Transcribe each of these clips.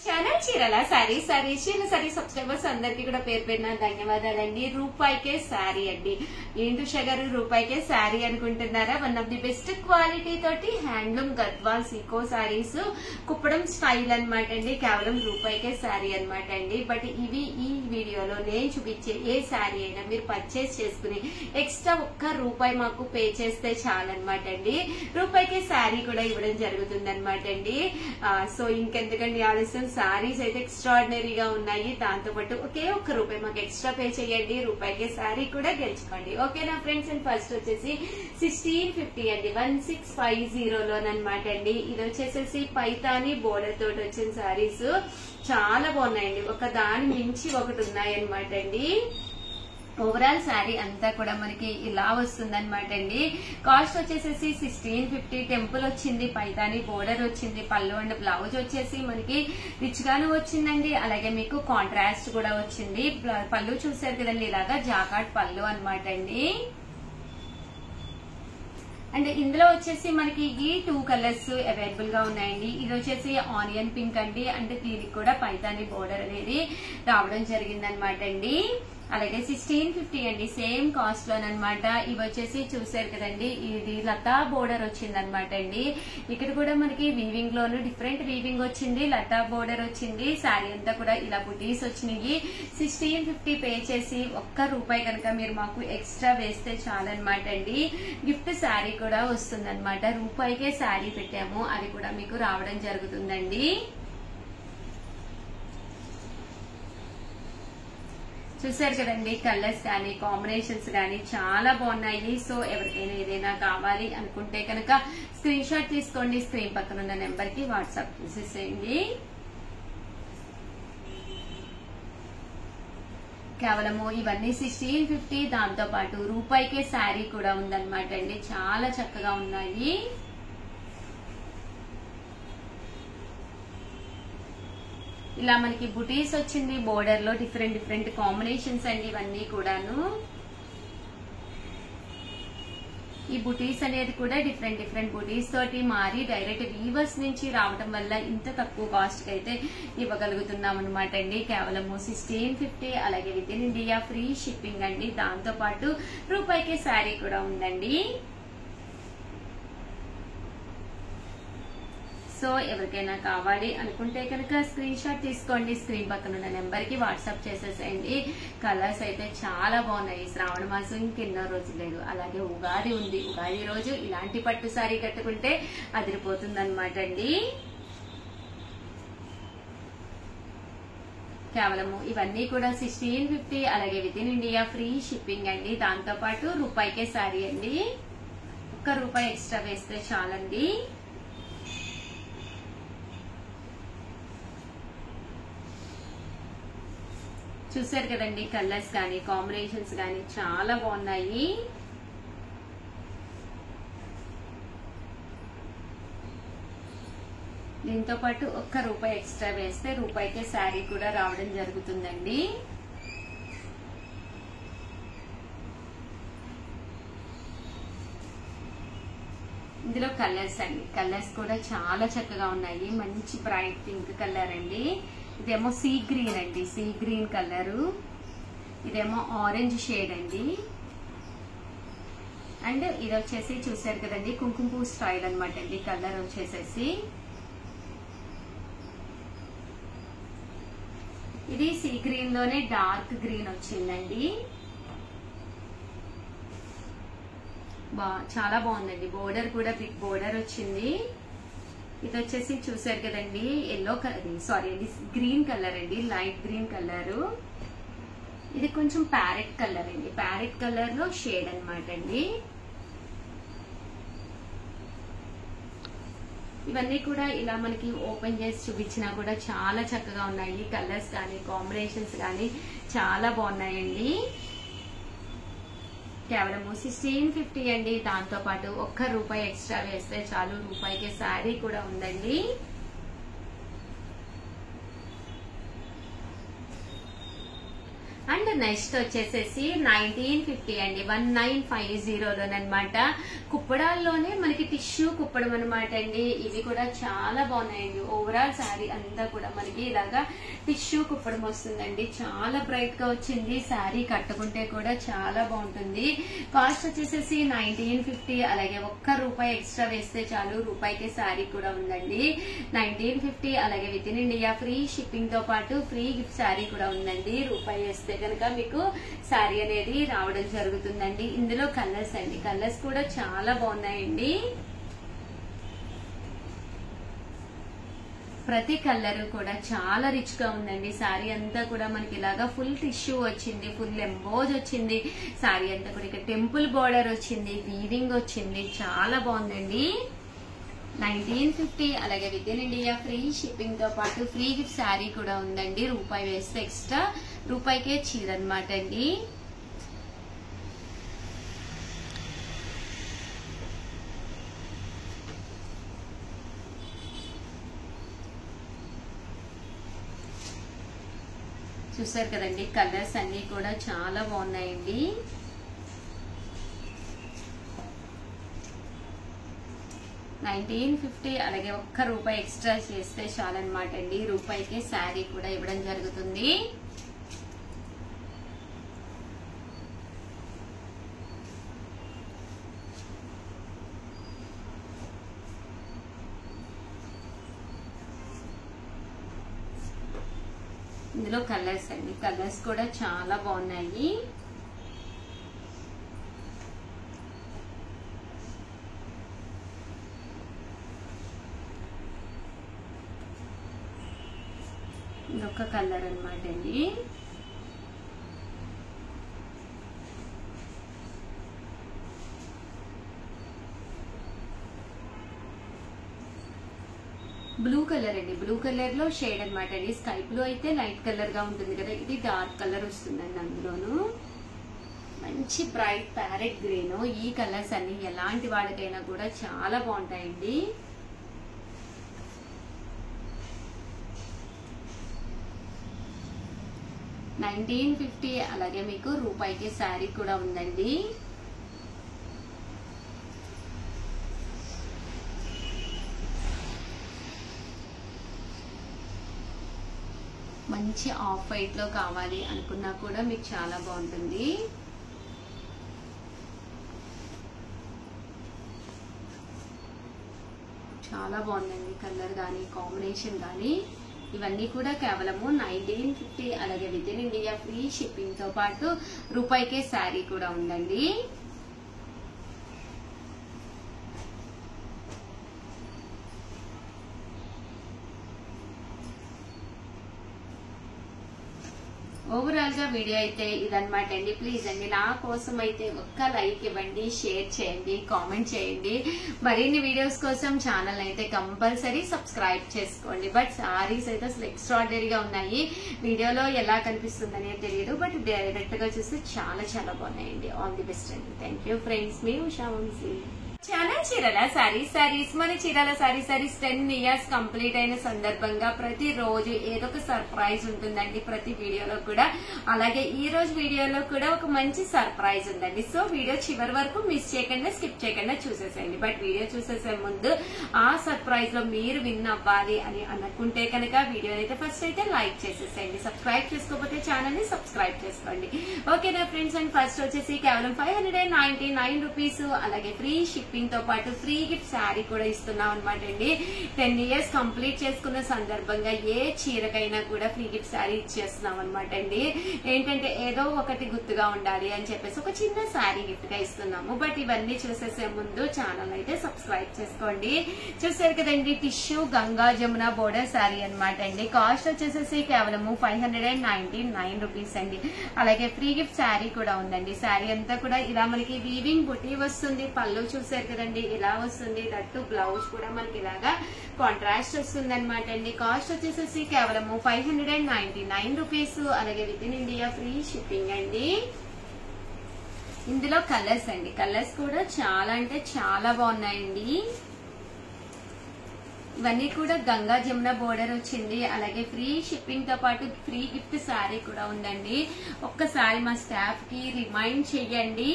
Channel చీరల sorry చీరల sorry subscribers అందరికి కూడా పేరు పేరున ధన్యవాదాలండి. రూపాయికే శారీ అండి. ఏంటి ఉషా గారు రూపాయికే శారీ అనుకుంటున్నారా? One of the best quality తోటి హ్యాండ్లూమ్ గద్వాల్ సీకో శారీస్ కుప్పడం స్టైల్ అనమాట అండి. కేవలం రూపాయికే శారీ అనమాట అండి. బట్ ఇవి ఈ వీడియోలో నేను చూపించే ఏ శారీ అయినా మీరు పర్చేస్ చేసుకుని ఎక్స్ట్రా ₹1 మాకు పే చేస్తే చాలన్నమాట అండి. రూపాయికే శారీ కూడా ఇవ్వడం జరుగుతుంది అనమాట అండి. సో ఇంకెందుకండి ఆలస్యం, శారీస్ అయితే ఎక్స్ట్రాడినరీగా ఉన్నాయి. దాంతో పాటు ఒకే ₹1 మాకు ఎక్స్ట్రా పే చేయండి, రూపాయికే శారీ కూడా గెలుచుకోండి. ఓకేనా ఫ్రెండ్స్? అండ్ ఫస్ట్ వచ్చేసి 1650 అండి, 1650 లోనమాట అండి. ఇది వచ్చేసేసి పైతాని బోర్డర్ తోటి వచ్చిన శారీస్ చాలా బాగున్నాయండి. ఒక దాని మించి ఒకటి ఉన్నాయన్నమాట అండి. ఓవరాల్ శారీ అంతా కూడా మనకి ఇలా వస్తుంది అనమాట అండి. కాస్ట్ వచ్చేసేసి 1650. టెంపుల్ వచ్చింది, పైతాని బోర్డర్ వచ్చింది, పళ్ళు అండ్ బ్లౌజ్ వచ్చేసి మనకి రిచ్ గాను వచ్చిందండి. అలాగే మీకు కాంట్రాస్ట్ కూడా వచ్చింది. పళ్ళు చూసారు కదండి, ఇలాగా జాకాట్ పళ్ళు అనమాట అండి. అండ్ ఇందులో వచ్చేసి మనకి ఈ 2 కలర్స్ అవైలబుల్ గా ఉన్నాయండి. ఇది వచ్చేసి ఆనియన్ పింక్ అండి. అంటే దీనికి కూడా పైతాని బోర్డర్ అనేది రావడం జరిగింది అనమాట అండి. అలాగే 1650 అండి, సేమ్ కాస్ట్ లోనమాట. ఇవి వచ్చేసి చూసారు కదండి, ఇది లతా బోర్డర్ వచ్చింది అనమాట అండి. ఇక్కడ కూడా మనకి వీవింగ్ లోను డిఫరెంట్ వీవింగ్ వచ్చింది, లతా బోర్డర్ వచ్చింది. శారీ అంతా కూడా ఇలా బుటీస్ వచ్చినాయి. 1650 పే చేసి ₹1 కనుక మీరు మాకు ఎక్స్ట్రా వేస్తే చాలన్నమాట అండి. గిఫ్ట్ శారీ కూడా వస్తుంది అనమాట. రూపాయికే శారీ పెట్టాము, అది కూడా మీకు రావడం జరుగుతుందండి. చూసారు కదండి, కలర్స్ కానీ కాంబినేషన్స్ కానీ చాలా బాగున్నాయి. సో ఎవరికైనా ఏదైనా కావాలి అనుకుంటే కనుక స్క్రీన్ షాట్ తీసుకోండి, స్క్రీన్ పక్కన ఉన్న నెంబర్ కి వాట్సాప్ చేసేసేయండి. కేవలము ఇవన్నీ 1650, దాంతో పాటు రూపాయికే శారీ కూడా ఉందన్నమాట అండి. చాలా చక్కగా ఉన్నాయి. ఇలా మనకి బుటీస్ వచ్చింది బోర్డర్ లో, డిఫరెంట్ కాంబినేషన్స్ అండి ఇవన్నీ కూడాను. ఈ బుటీస్ అనేది కూడా డిఫరెంట్ బుటీస్ తోటి మారి డైరెక్ట్ వీవర్స్ నుంచి రావడం వల్ల ఇంత తక్కువ కాస్ట్ కి అయితే ఇవ్వగలుగుతున్నాం అనమాట అండి. కేవలం 1650. అలాగే with in India free shipping అండి. దాంతో పాటు రూపాయికే శారీ కూడా ఉందండి. సో ఎవరికైనా కావాలి అనుకుంటే కనుక స్క్రీన్ షాట్ తీసుకోండి, స్క్రీన్ పక్కన ఉన్న నెంబర్ కి వాట్సాప్ చేసేసేయండి. కలర్స్ అయితే చాలా బాగున్నాయి. శ్రావణ మాసం ఇంకెన్నో రోజులు లేదు. అలాగే ఉగాది ఉంది. ఉగాది రోజు ఇలాంటి పట్టు శారీ కట్టుకుంటే అదిరిపోతుంది అనమాట అండి. కేవలము ఇవన్నీ కూడా 1650. అలాగే with in India free shipping అండి. దాంతో పాటు రూపాయికే శారీ అండి. ₹1 ఎక్స్ట్రా వేస్తే చాలండి. చూసారు కదండి, కలర్స్ కానీ కాంబినేషన్స్ కానీ చాలా బాగున్నాయి. దీంతో పాటు ₹1 ఎక్స్ట్రా వేస్తే రూపాయికే శారీ కూడా రావడం జరుగుతుందండి. ఇందులో కలర్స్ అండి, కలర్స్ కూడా చాలా చక్కగా ఉన్నాయి. మంచి బ్రైట్ పింక్ కలర్ అండి. ఇదేమో సీ గ్రీన్ అండి, సీ గ్రీన్ కలరు. ఇదేమో ఆరెంజ్ షేడ్ అండి. అండ్ ఇది వచ్చేసి చూసారు కదండి, కుంకుమ పువ్వు స్టైల్ అనమాట అండి. కలర్ వచ్చేసేసి ఇది సీ గ్రీన్ లోనే డార్క్ గ్రీన్ వచ్చిందండి. చాలా బాగుందండి. బోర్డర్ కూడా బిగ్ బోర్డర్ వచ్చింది. ఇది వచ్చేసి చూసారు కదండి, ఎల్లో కలర్, సారీ అండి, గ్రీన్ కలర్ అండి, లైట్ గ్రీన్ కలర్. ఇది కొంచెం ప్యారెట్ కలర్ అండి, ప్యారెట్ కలర్ లో షేడ్ అనమాట అండి. ఇవన్నీ కూడా ఇలా మనకి ఓపెన్ చేసి చూపించినా కూడా చాలా చక్కగా ఉన్నాయి. కలర్స్ కానీ కాంబినేషన్స్ కానీ చాలా బాగున్నాయండి. కేవలం 1650 అండి. దాంతో పాటు ₹1 ఎక్స్ట్రా వేస్తే చాలు, రూపాయికే శారీ కూడా ఉందండి. అండ్ నెక్స్ట్ వచ్చేసేసి 1950 అండి, 1950లోనమాట. కుప్పడాల్లోనే మనకి టిష్యూ కుప్పడం అనమాట అండి. ఇవి కూడా చాలా బాగున్నాయండి. ఓవరాల్ శారీ అంతా కూడా మనకి ఇలాగా టిష్యూ కుప్పడం వస్తుందండి. చాలా బ్రైట్ గా వచ్చింది. శారీ కట్టుకుంటే కూడా చాలా బాగుంటుంది. కాస్ట్ వచ్చేసేసి 1950. అలాగే ₹1 ఎక్స్ట్రా వేస్తే చాలు, రూపాయికి శారీ కూడా ఉందండి. 1950. అలాగే with in India free shipping తో పాటు ఫ్రీ గిఫ్ట్ శారీ కూడా ఉందండి. రూపాయి వేస్తే కనుక మీకు శారీ అనేది రావడం జరుగుతుందండి. ఇందులో కలర్స్ అండి, కలర్స్ కూడా చాలా బాగున్నాయండి. ప్రతి కలర్ కూడా చాలా రిచ్ గా ఉందండి. శారీ అంతా కూడా మనకి ఇలాగా ఫుల్ టిష్యూ వచ్చింది, ఫుల్ ఎంబోజ్ వచ్చింది. శారీ అంతా కూడా ఇక్కడ టెంపుల్ బోర్డర్ వచ్చింది, వీవింగ్ వచ్చింది, చాలా బాగుందండి. 1950. అలాగే with in India free shipping తో పాటు ఫ్రీ గిఫ్ట్ శారీ కూడా ఉందండి. రూపాయి వేస్తే ఎక్స్ట్రా, రూపాయికే చీర అనమాట అండి. చూసారు కదండి, కలర్స్ అన్ని కూడా చాలా బాగున్నాయండి. $1950. అలాగే ₹1 ఎక్స్ట్రా చేస్తే చాలన్నమాట అండి. రూపాయికే శారీ కూడా ఇవ్వడం జరుగుతుంది. ఇందులో కలర్స్ అండి, కలర్స్ కూడా చాలా బాగున్నాయి. ఇదొక కలర్ అనమాట అండి. బ్లూ కలర్ అండి, బ్లూ కలర్ లో షేడ్ అనమాట అండి. స్కై బ్లూ అయితే లైట్ కలర్ గా ఉంటుంది కదా, ఇది డార్క్ కలర్ వస్తుందండి. అందులోను మంచి బ్రైట్ ప్యారెట్ గ్రీన్. ఈ కలర్స్ అన్ని ఎలాంటి వాళ్ళకైనా కూడా చాలా బాగుంటాయండి. $1950. అలాగే మీకు రూపాయికి శారీ కూడా ఉందండి. మంచి ఆఫ్ వైట్ లో కావాలి అనుకున్నా కూడా మీకు చాలా బాగుంటుంది. చాలా బాగుందండి కలర్ గానీ, కాంబినేషన్ గానీ. ఇవన్నీ కూడా కేవలము 1950. అలాగే with in India free shipping తో పాటు రూపాయికే శారీ కూడా ఉందండి. ఓవరాల్ గా వీడియో అయితే ఇదన్నమాట అండి. ప్లీజ్ అండి నా కోసం అయితే ఒక్క లైక్ ఇవ్వండి, షేర్ చేయండి, కామెంట్ చేయండి. మరిన్ని వీడియోస్ కోసం ఛానల్ అయితే కంపల్సరీ సబ్స్క్రైబ్ చేసుకోండి. బట్ సారీస్ అయితే అసలు ఎక్స్ట్రాడినరీగా ఉన్నాయి. వీడియోలో ఎలా కనిపిస్తుందని తెలియదు, బట్ డైరెక్ట్ గా చూస్తే చాలా చాలా బాగున్నాయండి. ఆల్ ది బెస్ట్ అండి. Thank you friends. మీ ఉషా వంశీ. ఛానల్ చీరల సారీస్ మన చీరల సారీస్ 10 years కంప్లీట్ అయిన సందర్భంగా ప్రతి రోజు ఏదో ఒక సర్ప్రైజ్ ఉంటుందండి ప్రతి వీడియోలో కూడా. అలాగే ఈ రోజు వీడియోలో కూడా ఒక మంచి సర్ప్రైజ్ ఉందండి. సో వీడియో చివరి వరకు మిస్ చేయకుండా, స్కిప్ చేయకుండా చూసేసేయండి. బట్ వీడియో చూసేసే ముందు ఆ సర్ప్రైజ్ లో మీరు విన్ అవ్వాలి అని అనుకుంటే కనుక వీడియో అయితే ఫస్ట్ అయితే లైక్ చేసేసేయండి. సబ్స్క్రైబ్ చేసుకోకపోతే ఛానల్ ని సబ్స్క్రైబ్ చేసుకోండి. ఓకేనా ఫ్రెండ్స్. అండ్ ఫస్ట్ వచ్చేసి కేవలం ₹599. అలాగే ఫ్రీ షిప్పింగ్ తో పాటు ఫ్రీ గిఫ్ట్ శారీ కూడా ఇస్తున్నాం అనమాట అండి. 10 years కంప్లీట్ చేసుకున్న సందర్భంగా ఏ చీరకైనా కూడా ఫ్రీ గిఫ్ట్ శారీ ఇచ్చేస్తున్నాం అనమాట అండి. ఏంటంటే ఏదో ఒకటి గుర్తుగా ఉండాలి అని చెప్పేసి ఒక చిన్న శారీ గిఫ్ట్ గా ఇస్తున్నాము. బట్ ఇవన్నీ చూసేసే ముందు ఛానల్ అయితే సబ్స్క్రైబ్ చేసుకోండి. చూసారు కదండి, టిష్యూ గంగా జమున బోర్డర్ శారీ అనమాట అండి. కాస్ట్ వచ్చేసేసి కేవలము ₹599 అండి. అలాగే ఫ్రీ గిఫ్ట్ శారీ కూడా ఉందండి. శారీ అంతా కూడా ఇలా మనకి వీవింగ్ బుటీ వస్తుంది. పళ్ళు చూసారు కదండి, ఇలా వస్తుంది. దట్టు బ్లౌజ్ కూడా మనకి ఇలాగా కాంట్రాస్ట్ వస్తుంది అనమాట అండి. కాస్ట్ వచ్చేసేసి కేవలము ₹599. అలాగే with in India free shipping అండి. ఇందులో కలర్స్ అండి, కలర్స్ కూడా చాలా అంటే చాలా బాగున్నాయండి. ఇవన్నీ కూడా గంగా జమున బోర్డర్ వచ్చింది. అలాగే ఫ్రీ షిప్పింగ్ తో పాటు ఫ్రీ గిఫ్ట్ శారీ కూడా ఉందండి. ఒక్కసారి మా స్టాఫ్ కి రిమైండ్ చెయ్యండి.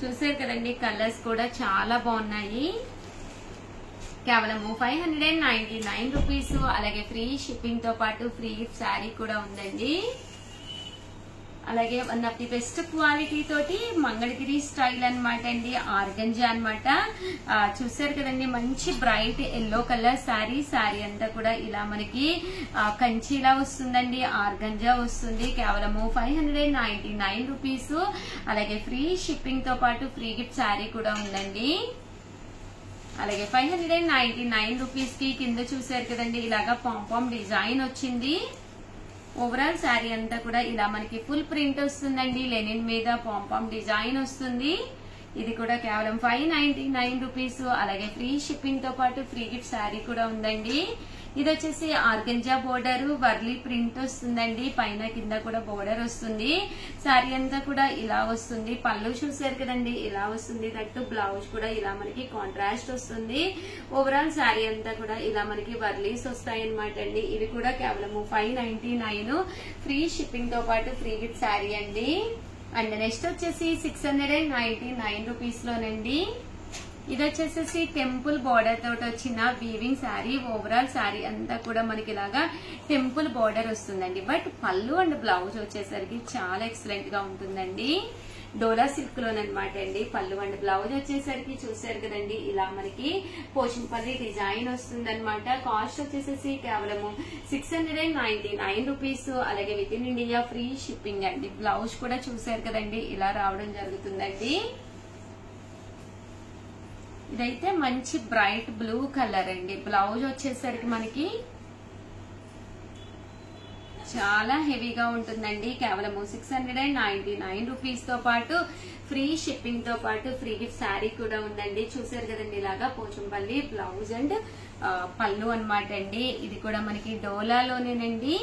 చూసారు కదండి, కలర్స్ కూడా చాలా బాగున్నాయి. కేవలం 599 రూపీస్. అలాగే ఫ్రీ షిప్పింగ్ తో పాటు ఫ్రీ గిఫ్ట్ శారీ కూడా ఉందండి. అలాగే one of the best quality తోటి మంగళగిరి స్టైల్ అనమాట అండి, ఆర్గంజా అనమాట. చూసారు కదండి, మంచి bright yellow colour sari. Sari అంతా కూడా ఇలా మనకి కంచిలా వస్తుందండి, ఆర్గంజా వస్తుంది. కేవలము 599 రూపీస్. అలాగే ఫ్రీ షిప్పింగ్ తో పాటు ఫ్రీ గిఫ్ట్ శారీ కూడా ఉందండి. అలాగే 599 రూపీస్ కి కింద చూసారు కదండి, ఇలాగా పాంపామ్ డిజైన్ వచ్చింది. ఓవరాల్ శారీ అంతా కూడా ఇలా మనకి ఫుల్ ప్రింట్ వస్తుందండి, లెనిన్ మీద పాంపామ్ డిజైన్ వస్తుంది. ఇది కూడా కేవలం 599 రూపీస్. అలాగే ఫ్రీ షిప్పింగ్ తో పాటు ఫ్రీ గిఫ్ట్ శారీ కూడా ఉందండి. ఇది వచ్చేసి ఆర్గంజా బోర్డర్ వర్లీ ప్రింట్ వస్తుందండి, పైన కింద కూడా బోర్డర్ వస్తుంది. శారీ అంతా కూడా ఇలా వస్తుంది. పళ్ళు చూసారు కదండి, ఇలా వస్తుంది. దట్టు బ్లౌజ్ కూడా ఇలా మనకి కాంట్రాస్ట్ వస్తుంది. ఓవరాల్ శారీ అంతా కూడా ఇలా మనకి వర్లీస్ వస్తాయి అనమాట అండి. ఇవి కూడా కేవలం 599 ఫ్రీ షిప్పింగ్ తో పాటు ఫ్రీ గిఫ్ట్ శారీ అండి. అండ్ నెక్స్ట్ వచ్చేసి 699 రూపీస్ లోనండి. ఇది వచ్చేసి టెంపుల్ బార్డర్ తోటి వచ్చిన వీవింగ్ శారీ. ఓవరాల్ శారీ అంతా కూడా మనకి ఇలాగా టెంపుల్ బార్డర్ వస్తుందండి. బట్ పళ్ళు అండ్ బ్లౌజ్ వచ్చేసరికి చాలా ఎక్సలెంట్ గా ఉంటుందండి. డోలా సిల్క్ లోనమాట అండి. పళ్ళు అండ్ బ్లౌజ్ వచ్చేసరికి చూసారు కదండి, ఇలా మనకి పోచంపల్లి డిజైన్ వస్తుంది అనమాట. కాస్ట్ వచ్చేసి కేవలము 699 రూపీస్. అలాగే with in India free shipping అండి. బ్లౌజ్ కూడా చూసారు కదండి, ఇలా రావడం జరుగుతుందండి. ఇదైతే మంచి బ్రైట్ బ్లూ కలర్ అండి. బ్లౌజ్ వచ్చేసరికి మనకి చాలా హెవీగా ఉంటుందండి. కేవలం 699 రూపీస్ తో పాటు ఫ్రీ షిప్పింగ్ తో పాటు ఫ్రీ గిఫ్ట్ శారీ కూడా ఉందండి. చూసారు కదండి, ఇలాగా పోచంపల్లి బ్లౌజ్ అండ్ పళ్ళు అనమాట అండి. ఇది కూడా మనకి డోలాలోనేనండి.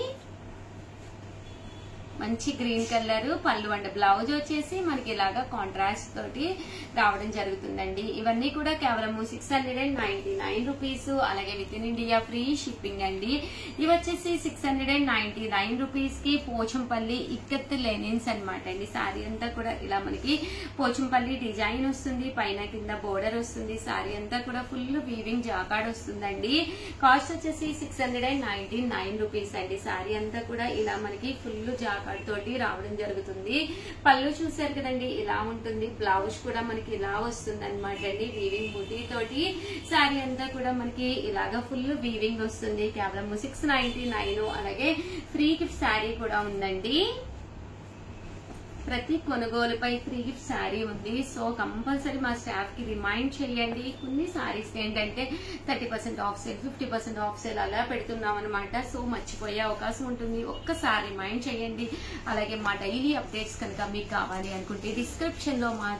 మంచి గ్రీన్ కలర్ పళ్ళు అండ్ బ్లౌజ్ వచ్చేసి మనకి ఇలాగా కాంట్రాస్ట్ తోటి రావడం జరుగుతుందండి. ఇవన్నీ కూడా కేవలం 699 రూపీస్. అలాగే with in India free shipping అండి. ఇవి వచ్చేసి 699 రూపీస్ కి పోచంపల్లి ఇక్కత్ లెనిన్స్ అనమాట అండి. శారీ అంతా కూడా ఇలా మనకి పోచంపల్లి డిజైన్ వస్తుంది, పైన కింద బోర్డర్ వస్తుంది. శారీ అంతా కూడా ఫుల్ వీవింగ్ జాకాడ్ వస్తుందండి. కాస్ట్ వచ్చేసి 699 రూపీస్ అండి. శారీ అంతా కూడా ఇలా మనకి ఫుల్ జాకాడ్ తోటి రావడం జరుగుతుంది. పళ్ళు చూసారు కదండి, ఇలా ఉంటుంది. బ్లౌజ్ కూడా మనకి ఇలా వస్తుంది అనమాట అండి, వీవింగ్ బుటీ తోటి. శారీ అంతా కూడా మనకి ఇలాగా ఫుల్ వీవింగ్ వస్తుంది. కేవలం 699. అలాగే ఫ్రీ గిఫ్ట్ శారీ కూడా ఉందండి. ప్రతి కొనుగోలుపై ఫ్రీ గిఫ్ట్ శారీ ఉంది. సో కంపల్సరీ మా స్టాఫ్ కి రిమైండ్ చేయండి. కొన్ని శారీస్ ఏంటంటే 30% ఆఫ్ సేల్, 50% ఆఫ్ సేల్ అలా పెడుతున్నాం అనమాట. సో మర్చిపోయే అవకాశం ఉంటుంది. ఒక్కసారి రిమైండ్ చేయండి. అలాగే మా డైలీ అప్డేట్స్ కనుక మీకు కావాలి అనుకుంటే డిస్క్రిప్షన్ లో మా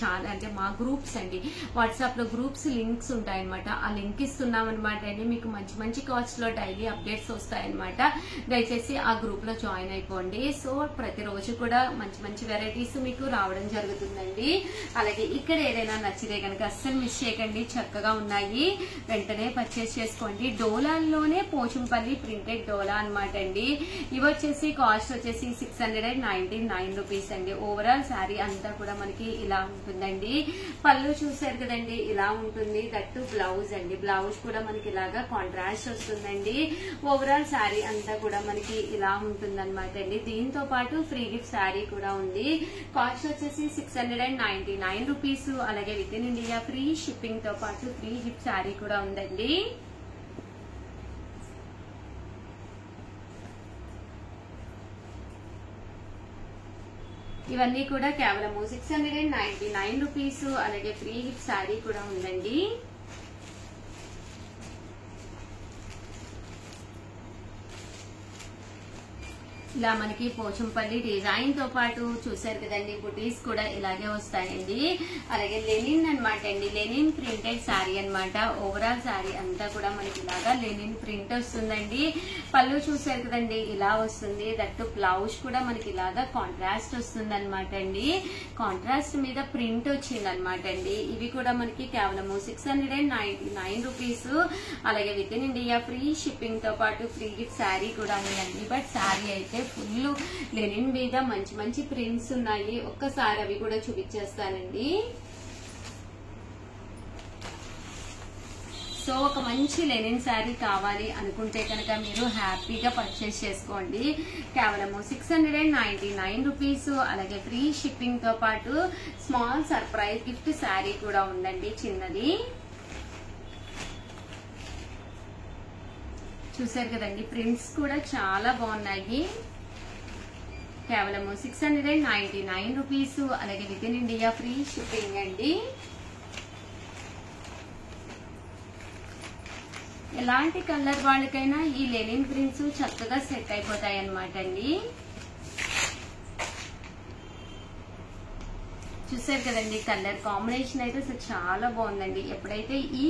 ఛానల్ అంటే మా గ్రూప్స్ అండి, వాట్సాప్ లో గ్రూప్స్ లింక్స్ ఉంటాయన్నమాట. ఆ లింక్ ఇస్తున్నాం అనమాట అండి. మీకు మంచి మంచి కాస్ట్ లో డైలీ అప్డేట్స్ వస్తాయన్నమాట. దయచేసి ఆ గ్రూప్ లో జాయిన్ అయిపోండి. సో ప్రతిరోజు కూడా మంచి మంచి వెరైటీస్ మీకు రావడం జరుగుతుందండి. అలాగే ఇక్కడ ఏదైనా నచ్చితే కనుక అస్సలు మిస్ చేయకండి, చక్కగా ఉన్నాయి, వెంటనే పర్చేస్ చేసుకోండి. డోలాల్లోనే పోచంపల్లి ప్రింటెడ్ డోలా అనమాట అండి. ఇవి వచ్చేసి కాస్ట్ వచ్చేసి 699 రూపీస్ అండి. ఓవరాల్ శారీ అంతా కూడా మనకి ఇలా ఉంటుందండి. పళ్ళు చూసారు కదండి, ఇలా ఉంటుంది. దట్టు బ్లౌజ్ అండి. బ్లౌజ్ కూడా మనకి ఇలాగా కాంట్రాస్ట్ వస్తుందండి. ఓవరాల్ శారీ అంతా కూడా మనకి ఇలా ఉంటుంది అనమాట అండి. దీంతో పాటు ఫ్రీ గిఫ్ట్ శారీ కూడా ఉంది. కాస్ట్ వచ్చేసి 699 రూపీస్. అలాగే with in India free shipping తో పాటు ఫ్రీ గిఫ్ట్ శారీ కూడా ఉందండి. ఇవన్నీ కూడా కేవలం 699 రూపీస్. అలాగే ఫ్రీ గిఫ్ట్ శారీ కూడా ఉందండి. ఇలా మనకి పోచంపల్లి డిజైన్ తో పాటు చూసారు కదండి బుటీస్ కూడా ఇలాగే వస్తాయండి. అలాగే లెనిన్ అనమాట అండి, లెనిన్ ప్రింటెడ్ శారీ అనమాట. ఓవరాల్ శారీ అంతా కూడా మనకి ఇలాగా లెనిన్ ప్రింట్ వస్తుందండి. పళ్ళు చూసారు కదండి ఇలా వస్తుంది. దట్టు బ్లౌజ్ కూడా మనకి ఇలాగా కాంట్రాస్ట్ వస్తుంది అనమాట అండి. కాంట్రాస్ట్ మీద ప్రింట్ వచ్చింది అనమాట అండి. ఇవి కూడా మనకి కేవలం 699 రూపీస్. అలాగే with in India free shipping తో పాటు ఫ్రీ గిఫ్ట్ శారీ కూడా ఉందండి. బట్ శారీ అయితే ఫుల్ లెనిన్ మీద మంచి మంచి ప్రింట్స్ ఉన్నాయి. ఒక్కసారి అవి కూడా చూపించేస్తానండి. సో ఒక మంచి లెనిన్ శారీ కావాలి అనుకుంటే కనుక మీరు హ్యాపీగా పర్చేస్ చేసుకోండి. కేవలం 699 రూపీస్. అలాగే ఫ్రీ షిప్పింగ్ తో పాటు స్మాల్ సర్ప్రైజ్ గిఫ్ట్ శారీ కూడా ఉందండి చిన్నది. చూసారు కదండి ప్రింట్స్ కూడా చాలా బాగున్నాయి. కేవలం 699 రూపీస్. అలాగే with in India free shipping అండి. ఎలాంటి కలర్ వాళ్ళకైనా ఈ లెనిన్ ప్రింట్స్ చక్కగా సెట్ అయిపోతాయి అన్నమాట అండి. చూసారు కదండి కలర్ కాంబినేషన్ అయితే అసలు చాలా బాగుందండి. ఎప్పుడైతే ఈ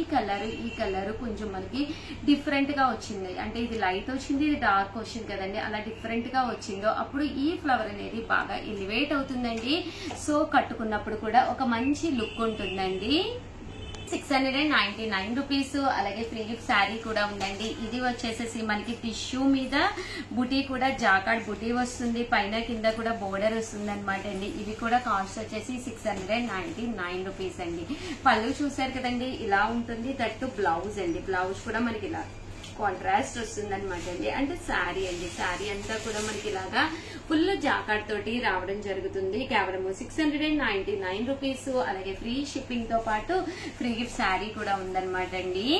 కలర్ కొంచెం మనకి డిఫరెంట్ గా వచ్చింది, అంటే ఇది లైట్ వచ్చింది ఇది డార్క్ వచ్చింది కదండి, అలా డిఫరెంట్ గా వచ్చిందో అప్పుడు ఈ ఫ్లవర్ అనేది బాగా ఎలివేట్ అవుతుందండి. సో కట్టుకున్నప్పుడు కూడా ఒక మంచి లుక్ ఉంటుందండి. 699 రూపీస్. అలాగే ఫ్రీ గిఫ్ట్ శారీ కూడా ఉందండి. ఇది వచ్చేసేసి మనకి టిష్యూ మీద బుటీ కూడా జాకార్డ్ బుటీ వస్తుంది. పైన కింద కూడా బోర్డర్ వస్తుంది అనమాట అండి. ఇవి కూడా కాస్ట్ వచ్చేసి 699 రూపీస్ అండి. పళ్ళు చూసారు కదండి ఇలా ఉంటుంది. దట్టు బ్లౌజ్ అండి, బ్లౌజ్ కూడా మనకి ఇలా కాంట్రాస్ట్ వస్తుంది అనమాట అండి. అంటే శారీ అండి, శారీ అంతా కూడా మనకి ఇలాగా ఫుల్ జాకార్డ్ తోటి రావడం జరుగుతుంది. కేవలం 699 రూపీస్. అలాగే ఫ్రీ షిప్పింగ్ తో పాటు ఫ్రీ గిఫ్ట్ శారీ కూడా ఉందన్నమాట అండి.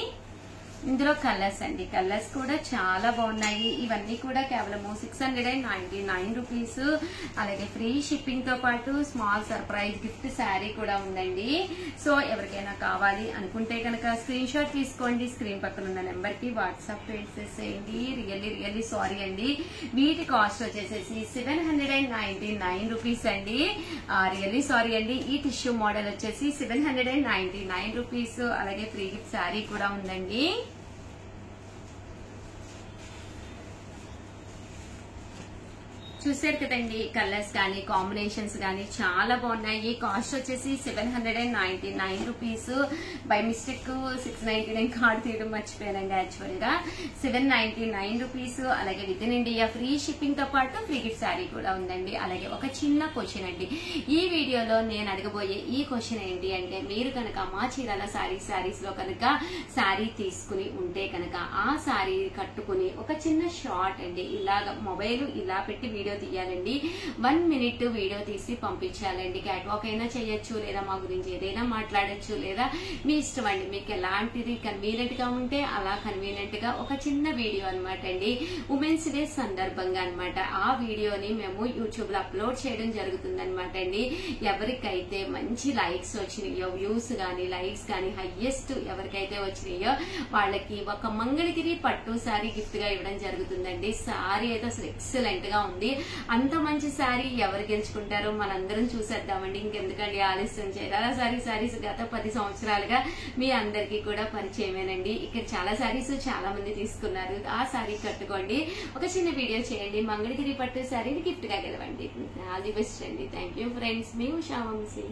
ఇందులో కలర్స్ అండి, కలర్స్ కూడా చాలా బాగున్నాయి. ఇవన్నీ కూడా కేవలం 699 రూపీస్. అలాగే ఫ్రీ షిప్పింగ్ తో పాటు స్మాల్ సర్ప్రైజ్ గిఫ్ట్ శారీ కూడా ఉందండి. సో ఎవరికైనా కావాలి అనుకుంటే కనుక స్క్రీన్ షాట్ తీసుకోండి. స్క్రీన్ పక్కన ఉన్న నెంబర్ కి వాట్సాప్ చేసేసేయండి. రియల్లీ సారీ అండి, వీటి కాస్ట్ వచ్చేసేసి 799 రూపీస్ అండి. రియల్లీ సారీ అండి. ఈ టిష్యూ మోడల్ వచ్చేసి 799 రూపీస్. అలాగే ఫ్రీ గిఫ్ట్ శారీ కూడా ఉందండి. చూసారు కదండి కలర్స్ కానీ కాంబినేషన్స్ కానీ చాలా బాగున్నాయి. కాస్ట్ వచ్చేసి 799 రూపీస్. బై మిస్టేక్ 699 కార్డ్ తీయడం మర్చిపోయానండి. యాక్చువల్ గా 799 రూపీస్. అలాగే with in India free shipping తో పాటు ఫ్రీ గిఫ్ట్ శారీ కూడా ఉందండి. అలాగే ఒక చిన్న క్వశ్చన్ అండి, ఈ వీడియోలో నేను అడగబోయే ఈ క్వశ్చన్ ఏంటి అంటే, మీరు కనుక మా చీరాల శారీస్ లో కనుక శారీ తీసుకుని ఉంటే కనుక ఆ శారీ కట్టుకుని ఒక చిన్న షార్ట్ అండి ఇలాగా మొబైల్ ఇలా పెట్టి వీడియో తీయాలండి. 1 మినిట్ వీడియో తీసి పంపించాలండి. క్యాట్ వాక్ అయినా చేయొచ్చు, లేదా మా గురించి ఏదైనా మాట్లాడొచ్చు, లేదా మీ ఇష్టం అండి. మీకు ఎలాంటిది కన్వీనియంట్ గా ఉంటే అలా కన్వీనియంట్ గా ఒక చిన్న వీడియో అనమాట అండి. ఉమెన్స్ డే సందర్భంగా అనమాట. ఆ వీడియోని మేము యూట్యూబ్ లో అప్లోడ్ చేయడం జరుగుతుంది అనమాట అండి. ఎవరికైతే మంచి లైక్స్ వచ్చినాయో, వ్యూస్ గానీ లైక్స్ గానీ హైయెస్ట్ ఎవరికైతే వచ్చినాయో వాళ్ళకి ఒక మంగళగిరి పట్టు శారీ గిఫ్ట్ గా ఇవ్వడం జరుగుతుందండి. శారీ అయితే అసలు ఎక్సలెంట్ గా ఉంది. అంత మంచి శారీ ఎవరు గెలుచుకుంటారో మనందరం చూసేద్దామండి. ఇంకెందుకండి ఆలస్యం చేయాలి. శారీస్ గత 10 సంవత్సరాలుగా మీ అందరికీ కూడా పరిచయమేనండి. ఇక్కడ చాలా శారీస్ చాలా మంది తీసుకున్నారు. ఆ శారీ కట్టుకోండి, ఒక చిన్న వీడియో చేయండి, మంగళగిరి పట్టు శారీని గిఫ్ట్ గా గెలవండి. ఆల్ ది బెస్ట్ అండి. Thank you friends. మీ ఉషా వంశీ.